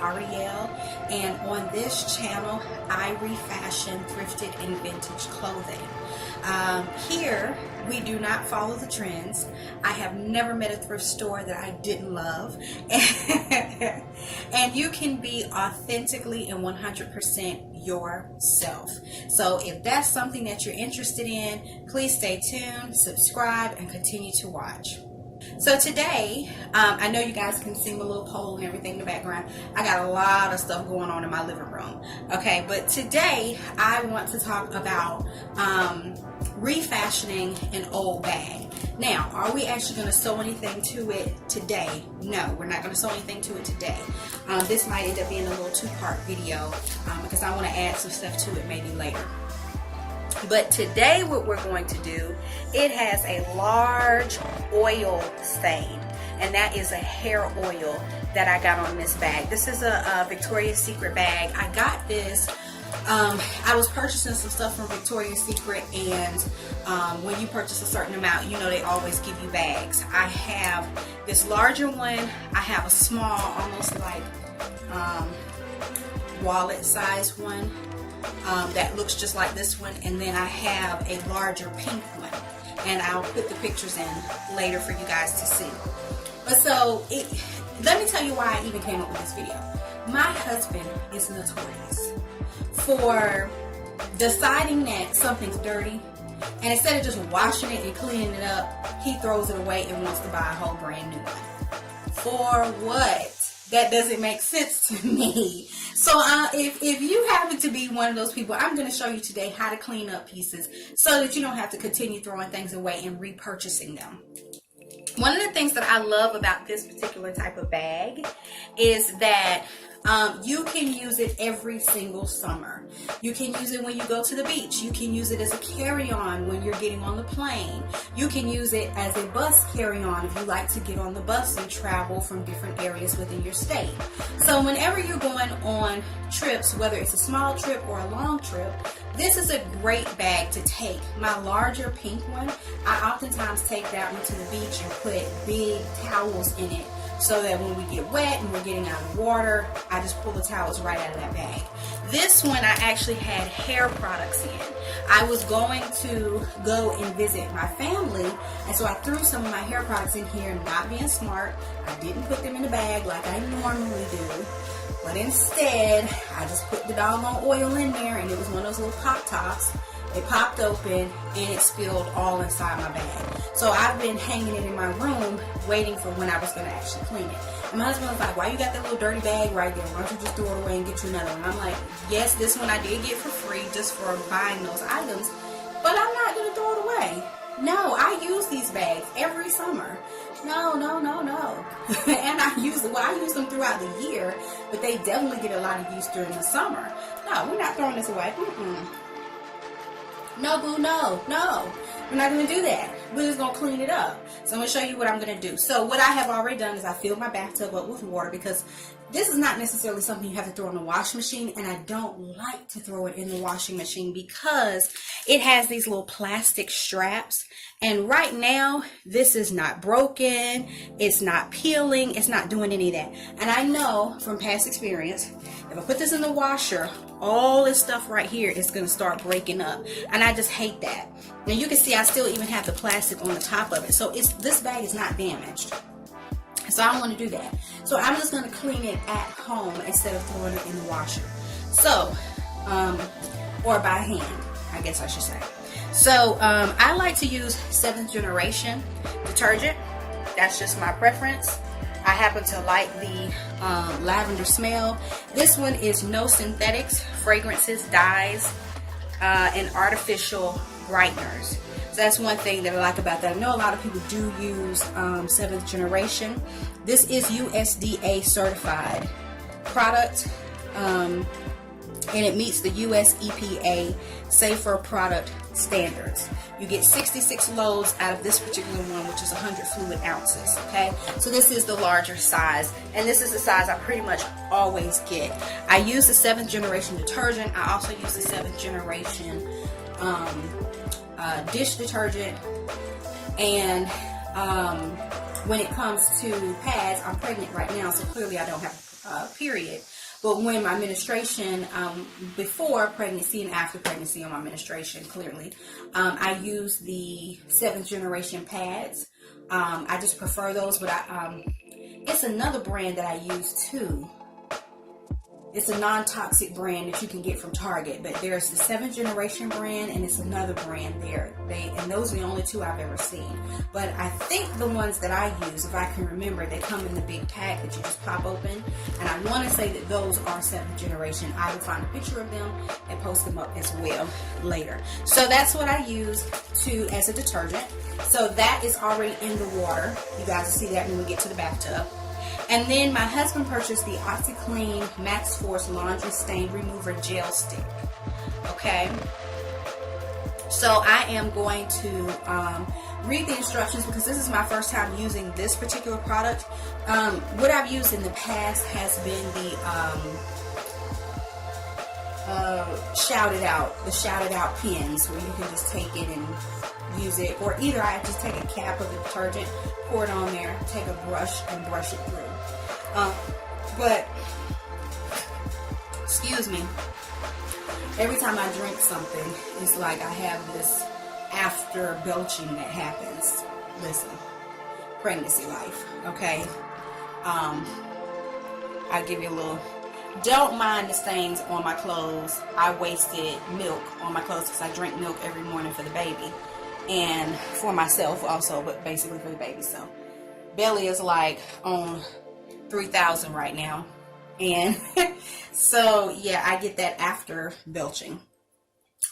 Ariel, and on this channel I refashion thrifted and vintage clothing. Here we do not follow the trends. I have never met a thrift store that I didn't love. And you can be authentically and 100% yourself. So if that's something that you're interested in, please stay tuned, subscribe, and continue to watch. So today, I know you guys can see my little pole and everything in the background. I got a lot of stuff going on in my living room. Okay, but today I want to talk about refashioning an old bag. Now, are we actually going to sew anything to it today? No, we're not going to sew anything to it today. This might end up being a little two-part video because I want to add some stuff to it maybe later. But today what we're going to do, it has a large oil stain, and that is a hair oil that I got on this bag. This is a Victoria's Secret bag. I got this, I was purchasing some stuff from Victoria's Secret, and when you purchase a certain amount, you know they always give you bags. I have this larger one, I have a small, almost like wallet size one. That looks just like this one, and then I have a larger pink one, and I'll put the pictures in later for you guys to see. But so let me tell you why I even came up with this video. My husband is notorious for deciding that something's dirty, and instead of just washing it and cleaning it up, he throws it away and wants to buy a whole brand new one. For what? That doesn't make sense to me. So if you happen to be one of those people, I'm going to show you today how to clean up pieces so that you don't have to continue throwing things away and repurchasing them. One of the things that I love about this particular type of bag is that you can use it every single summer. You can use it when you go to the beach. You can use it as a carry-on when you're getting on the plane. You can use it as a bus carry-on if you like to get on the bus and travel from different areas within your state. So whenever you're going on trips, whether it's a small trip or a long trip, this is a great bag to take. My larger pink one, I oftentimes take that one to the beach and put big towels in it, so that when we get wet and we're getting out of water, I just pull the towels right out of that bag. This one I actually had hair products in. I was going to go and visit my family, and so I threw some of my hair products in here, not being smart. I didn't put them in the bag like I normally do, but instead I just put the doggone oil in there, and it was one of those little pop tops. It popped open and it spilled all inside my bag. So I've been hanging it in my room waiting for when I was going to actually clean it. And my husband was like, why you got that little dirty bag right there? Why don't you just throw it away and get you another one? I'm like, yes, this one I did get for free just for buying those items, but I'm not going to throw it away. No, I use these bags every summer. No. And I use them throughout the year, but they definitely get a lot of use during the summer. No, we're not throwing this away. No, boo, no. We're not going to do that. We're just going to clean it up. So I'm going to show you what I'm going to do. So what I have already done is I filled my bathtub up with water, because this is not necessarily something you have to throw in the washing machine, and I don't like to throw it in the washing machine because it has these little plastic straps, and right now this is not broken, it's not peeling, it's not doing any of that. And I know from past experience, if I put this in the washer, all this stuff right here is going to start breaking up, and I just hate that. Now you can see I still even have the plastic on the top of it, so this bag is not damaged. So I don't want to do that. So I'm just going to clean it at home instead of throwing it in the washer. So, or by hand, I guess I should say. So I like to use 7th generation detergent. That's just my preference. I happen to like the lavender smell. This one is no synthetics, fragrances, dyes, and artificial brighteners. So that's one thing that I like about that. I know a lot of people do use 7th generation. This is USDA certified product, and it meets the US EPA safer product standards. You get 66 loads out of this particular one, which is 100 fluid ounces. Okay, so this is the larger size, and this is the size I pretty much always get. I use the 7th generation detergent. I also use the 7th generation dish detergent, and when it comes to pads, I'm pregnant right now, so clearly I don't have a period. But when my menstruation, before pregnancy and after pregnancy on my menstruation, clearly, I use the 7th generation pads. I just prefer those, but it's another brand that I use too. It's a non-toxic brand that you can get from Target, but there's the 7th generation brand and it's another brand there. And those are the only two I've ever seen. But I think the ones that I use, if I can remember, they come in the big pack that you just pop open. And I want to say that those are 7th generation. I will find a picture of them and post them up as well later. So that's what I use as a detergent. So that is already in the water. You guys will see that when we get to the bathtub. And then my husband purchased the OxiClean Max Force Laundry Stain Remover Gel Stick. Okay. So I am going to read the instructions because this is my first time using this particular product. What I've used in the past has been the Shout It Out pens, where you can just take it and use it, or either I just take a cap of the detergent, pour it on there, take a brush and brush it through. But excuse me, every time I drink something, it's like I have this after belching that happens. Listen, pregnancy life, okay? I'll give you a little. Don't mind the stains on my clothes. I wasted milk on my clothes because I drink milk every morning for the baby. And for myself also, but basically for the baby. So belly is like on 3,000 right now. And so yeah, I get that after belching.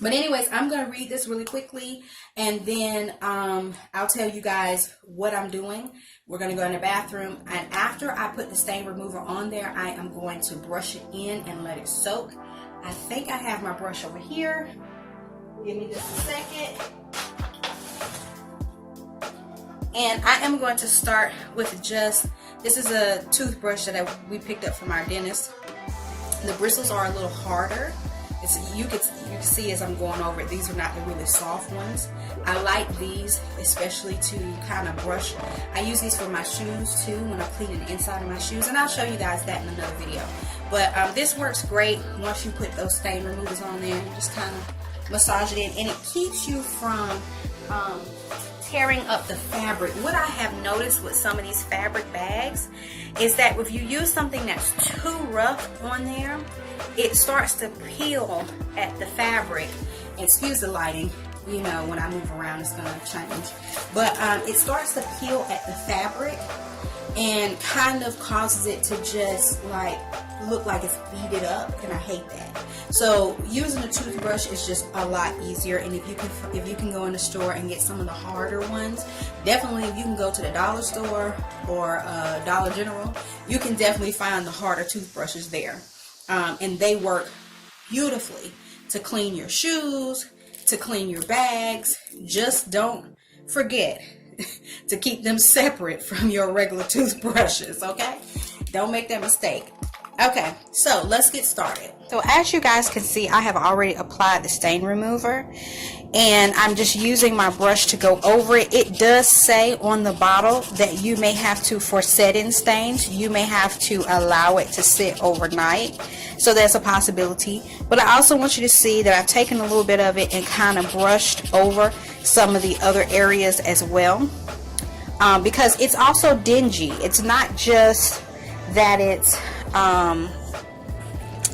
But anyways, I'm going to read this really quickly, and then I'll tell you guys what I'm doing. We're going to go in the bathroom, and after I put the stain remover on there, I am going to brush it in and let it soak. I think I have my brush over here. Give me just a second. And I am going to start with this is a toothbrush that we picked up from our dentist. The bristles are a little harder. You can see as I'm going over it, these are not the really soft ones. I like these especially to kind of brush. I use these for my shoes too when I'm cleaning the inside of my shoes, and I'll show you guys that in another video. But this works great once you put those stain removers on there. You just kind of massage it in, and it keeps you from tearing up the fabric. What I have noticed with some of these fabric bags is that if you use something that's too rough on there, it starts to peel at the fabric. Excuse the lighting, you know, when I move around it's gonna change, but it starts to peel at the fabric and kind of causes it to just like look like it's beaded up, and I hate that. So using a toothbrush is just a lot easier, and if you can go in the store and get some of the harder ones, definitely if you can go to the dollar store or Dollar General, you can definitely find the harder toothbrushes there, and they work beautifully to clean your shoes, to clean your bags. Just don't forget to keep them separate from your regular toothbrushes, okay? Don't make that mistake. Okay, so let's get started. So as you guys can see, I have already applied the stain remover, and I'm just using my brush to go over it. It does say on the bottle that you may have to, for set-in stains, you may have to allow it to sit overnight. So that's a possibility. But I also want you to see that I've taken a little bit of it and kind of brushed over some of the other areas as well. Because it's also dingy. It's not just that it's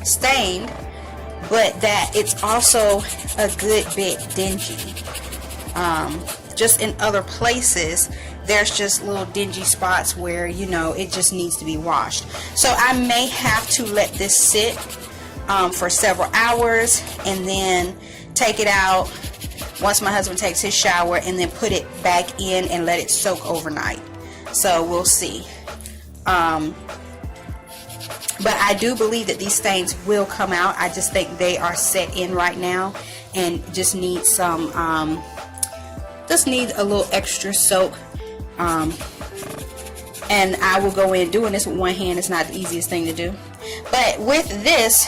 stained, but that it's also a good bit dingy. Just in other places there's just little dingy spots where, you know, it just needs to be washed. So I may have to let this sit for several hours and then take it out once my husband takes his shower, and then put it back in and let it soak overnight. So we'll see. But I do believe that these stains will come out. I just think they are set in right now and just need some, just need a little extra soak. And I will go in doing this with one hand. It's not the easiest thing to do. But with this,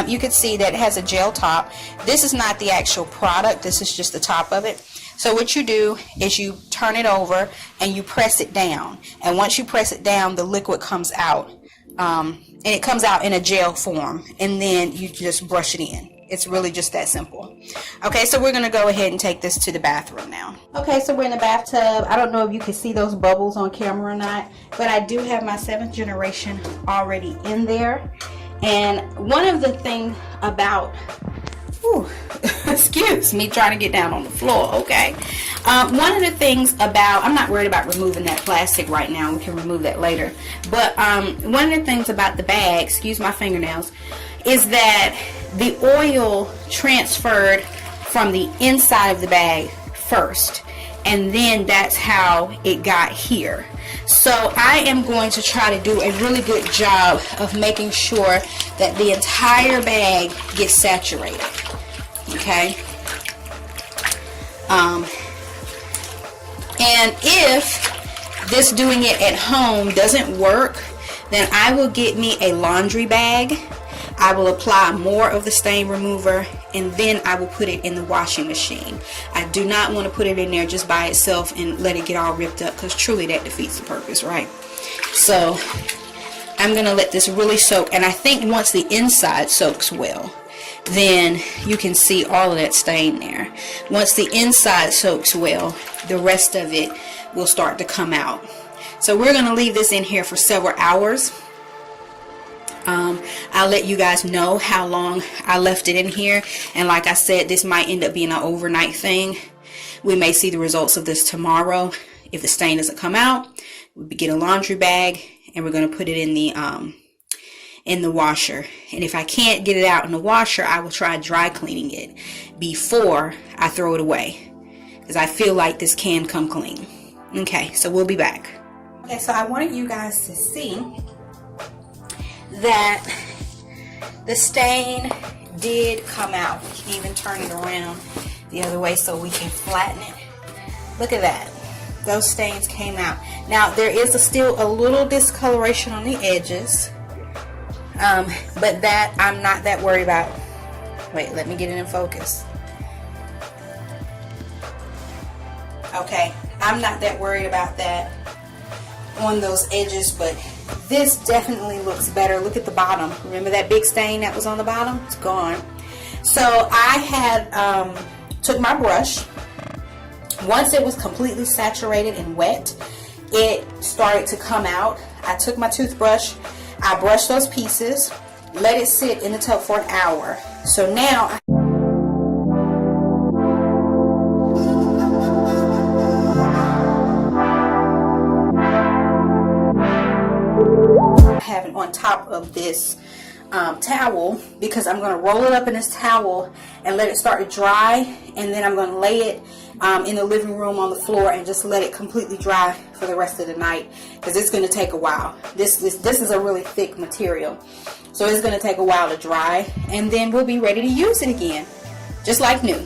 you can see that it has a gel top. This is not the actual product. This is just the top of it. So what you do is you turn it over and you press it down. And once you press it down, the liquid comes out and it comes out in a gel form, and then you just brush it in. It's really just that simple. Okay, so we're gonna go ahead and take this to the bathroom now. Okay, so we're in the bathtub. I don't know if you can see those bubbles on camera or not, but I do have my 7th generation already in there. And one of the things about, excuse me, trying to get down on the floor, okay? One of the things about, I'm not worried about removing that plastic right now. We can remove that later. But one of the things about the bag, excuse my fingernails, is that the oil transferred from the inside of the bag first, and then that's how it got here. So I am going to try to do a really good job of making sure that the entire bag gets saturated. Okay, and if this doing it at home doesn't work, then I will get me a laundry bag. I will apply more of the stain remover, and then I will put it in the washing machine. I do not want to put it in there just by itself and let it get all ripped up, because truly that defeats the purpose, right? So I'm going to let this really soak, and I think once the inside soaks well, then you can see all of that stain there. Once the inside soaks well, the rest of it will start to come out. So we're going to leave this in here for several hours. I'll let you guys know how long I left it in here, and like I said, this might end up being an overnight thing. We may see the results of this tomorrow. If the stain doesn't come out, we get a laundry bag and we're going to put it in the washer. And if I can't get it out in the washer, I will try dry cleaning it before I throw it away, because I feel like this can come clean. Okay, so we'll be back. Okay, so I wanted you guys to see that the stain did come out. We can even turn it around the other way so we can flatten it. Look at that. Those stains came out. Now there is still a little discoloration on the edges, but that I'm not that worried about. Wait, let me get it in focus. Okay, I'm not that worried about that on those edges, but this definitely looks better. Look at the bottom. Remember that big stain that was on the bottom? It's gone. So I had took my brush. Once it was completely saturated and wet, it started to come out. I took my toothbrush, I brushed those pieces, let it sit in the tub for an hour. So now have it on top of this towel, because I'm going to roll it up in this towel and let it start to dry, and then I'm going to lay it in the living room on the floor and just let it completely dry for the rest of the night, because it's going to take a while. This is a really thick material, so it's going to take a while to dry, and then we'll be ready to use it again just like new.